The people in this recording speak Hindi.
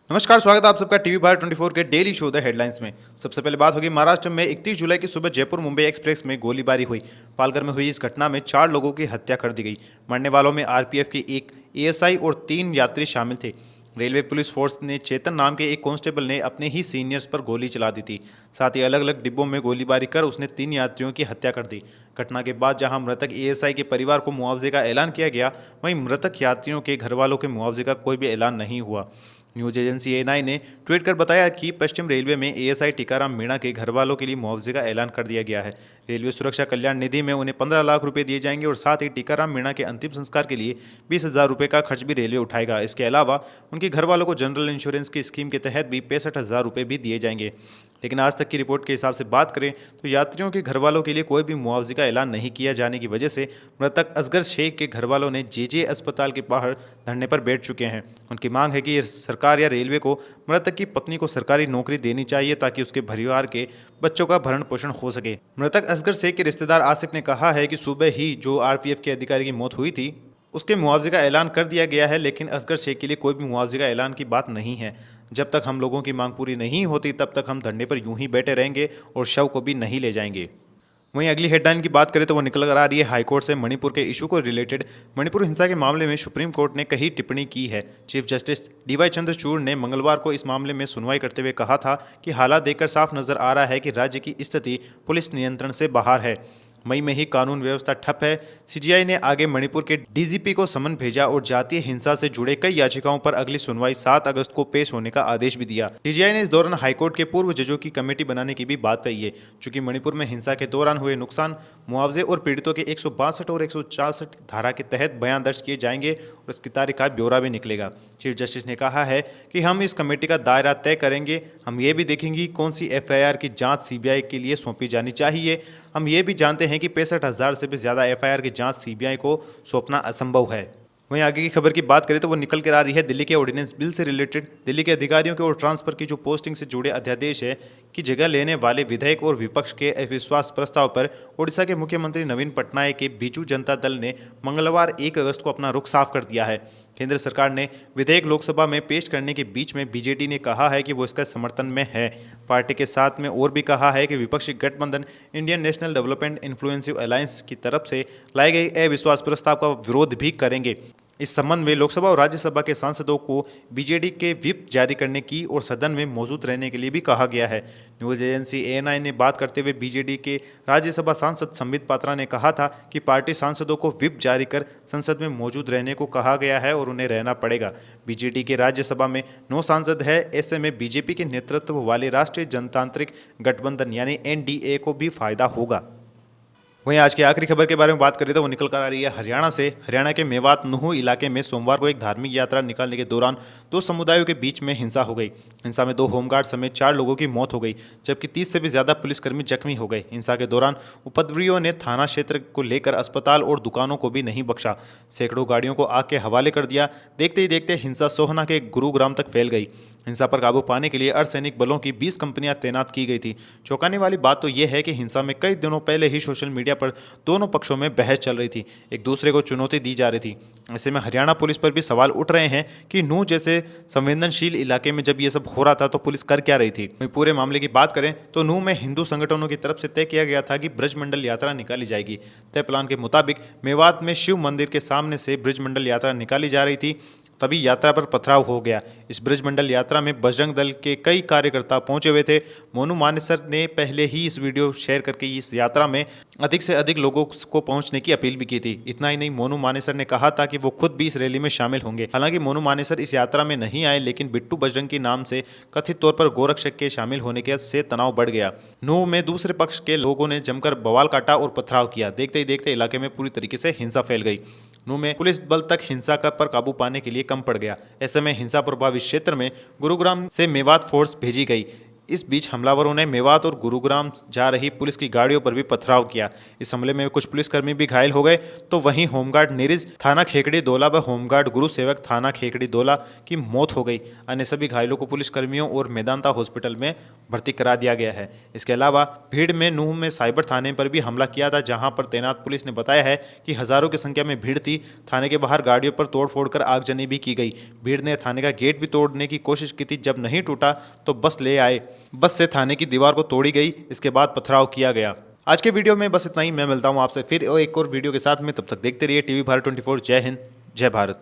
नमस्कार, स्वागत है आप सबका टीवी भारत 24 के डेली शो द हेडलाइंस में। सबसे पहले बात होगी महाराष्ट्र में 31 जुलाई की सुबह जयपुर मुंबई एक्सप्रेस में गोलीबारी हुई। पालघर में हुई इस घटना में 4 लोगों की हत्या कर दी गई। मरने वालों में आरपीएफ के एक एएसआई और 3 यात्री शामिल थे। रेलवे पुलिस फोर्स ने चेतन नाम के एक कांस्टेबल ने अपने ही सीनियर्स पर गोली चला दी थी। साथ ही अलग अलग डिब्बों में गोलीबारी कर उसने 3 यात्रियों की हत्या कर दी। घटना के बाद जहां मृतक एएसआई के परिवार को मुआवजे का ऐलान किया गया, वहीं मृतक यात्रियों के घर वालों के मुआवजे का कोई भी ऐलान नहीं हुआ। न्यूज एजेंसी एएनआई ने ट्वीट कर बताया कि पश्चिम रेलवे में एएसआई टीकाराम मीणा के घर वालों के लिए मुआवजे का ऐलान कर दिया गया है। रेलवे सुरक्षा कल्याण निधि में उन्हें 15 लाख रुपए दिए जाएंगे और साथ ही टीकाराम मीणा के अंतिम संस्कार के लिए 20,000 रुपये का खर्च भी रेलवे उठाएगा। इसके अलावा उनके घर वालों को जनरल इंश्योरेंस की स्कीम के तहत भी 65,000 रुपये भी दिए जाएंगे। लेकिन आज तक की रिपोर्ट के हिसाब से बात करें तो यात्रियों के घर वालों के लिए कोई भी मुआवजे का ऐलान नहीं किया जाने की वजह से मृतक असगर शेख के घर वालों ने जेजे अस्पताल के बाहर धरने पर बैठ चुके हैं। उनकी मांग है कि सरकार या रेलवे को मृतक की पत्नी को सरकारी नौकरी देनी चाहिए ताकि उसके परिवार के बच्चों का भरण पोषण हो सके। मृतक असगर शेख के रिश्तेदार आसिफ ने कहा है कि सुबह ही जो आरपीएफ के अधिकारी की मौत हुई थी उसके मुआवजे का ऐलान कर दिया गया है, लेकिन असगर शेख के लिए कोई भी मुआवजे का ऐलान की बात नहीं है। जब तक हम लोगों की मांग पूरी नहीं होती तब तक हम धरने पर यूं ही बैठे रहेंगे और शव को भी नहीं ले जाएंगे। वहीं अगली हेडलाइन की बात करें तो वो निकल कर आ रही है हाईकोर्ट से। मणिपुर के इशू को रिलेटेड मणिपुर हिंसा के मामले में सुप्रीम कोर्ट ने कई टिप्पणी की है। चीफ जस्टिस डीवाई चंद्रचूड़ ने मंगलवार को इस मामले में सुनवाई करते हुए कहा था कि हालात देखकर साफ नजर आ रहा है कि राज्य की स्थिति पुलिस नियंत्रण से बाहर है। मई में ही कानून व्यवस्था ठप है। सीजीआई ने आगे मणिपुर के डीजीपी को समन भेजा और जातीय हिंसा से जुड़े कई याचिकाओं पर अगली सुनवाई 7 अगस्त को पेश होने का आदेश भी दिया। सीजीआई ने इस दौरान हाईकोर्ट के पूर्व जजों की कमेटी बनाने की भी बात कही है। चूंकि मणिपुर में हिंसा के दौरान हुए नुकसान, मुआवजे और पीड़ितों के 162 और 164 धारा के तहत बयान दर्ज किए जाएंगे और इसकी तारीख का ब्यौरा भी निकलेगा। चीफ जस्टिस ने कहा है कि हम इस कमेटी का दायरा तय करेंगे। हम ये भी देखेंगे कौन सी एफआईआर की जांच सीबीआई के लिए सौंपी जानी चाहिए। हम ये भी जानते हैं कि 65,000 से भी ज्यादा एफआईआर की जांच सीबीआई को सौंपना असंभव है। वहीं आगे की खबर की बात करें तो वो निकल कर आ रही है दिल्ली के ऑर्डिनेंस बिल से रिलेटेड। दिल्ली के अधिकारियों के और ट्रांसफर की जो पोस्टिंग से जुड़े अध्यादेश है की जगह लेने वाले विधेयक और विपक्ष के अविश्वास प्रस्ताव पर ओडिशा के मुख्यमंत्री नवीन पटनायक के बीजू जनता दल ने मंगलवार 1 अगस्त को अपना रुख साफ कर दिया है। केंद्र सरकार ने विधेयक लोकसभा में पेश करने के बीच में बीजेडी ने कहा है कि वो इसका समर्थन में है। पार्टी के साथ में और भी कहा है कि विपक्षी गठबंधन इंडियन नेशनल डेवलपमेंट इन्फ्लुएंसिव अलायंस की तरफ से लाए गए अविश्वास प्रस्ताव का विरोध भी करेंगे। इस संबंध में लोकसभा और राज्यसभा के सांसदों को बीजेडी के व्हिप जारी करने की और सदन में मौजूद रहने के लिए भी कहा गया है। न्यूज एजेंसी एएनआई ने बात करते हुए बीजेडी के राज्यसभा सांसद संबित पात्रा ने कहा था कि पार्टी सांसदों को व्हिप जारी कर संसद में मौजूद रहने को कहा गया है और उन्हें रहना पड़ेगा। बीजेडी के राज्यसभा में 9 सांसद है। ऐसे में बीजेपी के नेतृत्व वाले राष्ट्रीय जनतांत्रिक गठबंधन यानी एनडीए को भी फायदा होगा। वहीं आज की आखिरी खबर के बारे में बात करें तो वो निकल कर आ रही है हरियाणा से। हरियाणा के मेवात नुह इलाके में सोमवार को एक धार्मिक यात्रा निकालने के दौरान 2 समुदायों के बीच में हिंसा हो गई। हिंसा में 2 होमगार्ड समेत 4 लोगों की मौत हो गई, जबकि 30 से भी ज्यादा पुलिसकर्मी जख्मी हो गए। हिंसा के दौरान उपद्रवियों ने थाना क्षेत्र को लेकर अस्पताल और दुकानों को भी नहीं बख्शा। सैकड़ों गाड़ियों को आग के हवाले कर दिया। देखते ही देखते हिंसा सोहना के गुरुग्राम तक फैल गई। हिंसा पर काबू पाने के लिए अर्धसैनिक बलों की 20 कंपनियां तैनात की गई थी। चौंकाने वाली बात तो यह है कि हिंसा में कई दिनों पहले ही सोशल मीडिया पर दोनों पक्षों में बहस चल रही थी, एक दूसरे को चुनौती दी जा रही थी। ऐसे में हरियाणा पुलिस पर भी सवाल उठ रहे हैं कि नूह जैसे संवेदनशील इलाके में जब ये सब हो रहा था तो पुलिस कर क्या रही थी। पूरे मामले की बात करें तो नूह में हिंदू संगठनों की तरफ से तय किया गया था कि ब्रजमंडल यात्रा निकाली जाएगी। तय प्लान के मुताबिक मेवात में शिव मंदिर के सामने से ब्रजमंडल यात्रा निकाली जा रही थी, तभी यात्रा पर पथराव हो गया। इस ब्रजमंडल यात्रा में बजरंग दल के कई कार्यकर्ता पहुंचे हुए थे। मोनू मानेसर ने पहले ही इस वीडियो शेयर करके इस यात्रा में अधिक से अधिक लोगों को पहुंचने की अपील भी की थी। इतना ही नहीं, मोनू मानेसर ने कहा था कि वो खुद भी इस रैली में शामिल होंगे। हालांकि मोनू मानेसर इस यात्रा में नहीं आए, लेकिन बिट्टू बजरंग के नाम से कथित तौर पर गोरक्षक के शामिल होने के से तनाव बढ़ गया। नूह में दूसरे पक्ष के लोगों ने जमकर बवाल काटा और पथराव किया। देखते ही देखते इलाके में पूरी तरीके से हिंसा फैल गई। नूह में पुलिस बल तक हिंसा पर काबू पाने के लिए कम पड़ गया। ऐसे में हिंसा प्रभावित क्षेत्र में गुरुग्राम से मेवात फोर्स भेजी गई। इस बीच हमलावरों ने मेवात और गुरुग्राम जा रही पुलिस की गाड़ियों पर भी पथराव किया। इस हमले में कुछ पुलिसकर्मी भी घायल हो गए, तो वहीं होमगार्ड नीरज थाना खेकड़ी दोला व होमगार्ड गुरु सेवक थाना खेकड़ी दोला की मौत हो गई। अन्य सभी घायलों को पुलिसकर्मियों और मेदांता हॉस्पिटल में भर्ती करा दिया गया है। इसके अलावा भीड़ में नूह में साइबर थाने पर भी हमला किया था, जहां पर तैनात पुलिस ने बताया है कि हजारों की संख्या में भीड़ थी। थाने के बाहर गाड़ियों पर तोड़फोड़ कर आगजनी भी की गई। भीड़ ने थाने का गेट भी तोड़ने की कोशिश की थी, जब नहीं टूटा तो बस ले आए। बस से थाने की दीवार को तोड़ी गई, इसके बाद पथराव किया गया। आज के वीडियो में बस इतना ही। मैं मिलता हूं आपसे फिर एक और वीडियो के साथ में, तब तक देखते रहिए टीवी भारत 24। जय हिंद, जय भारत।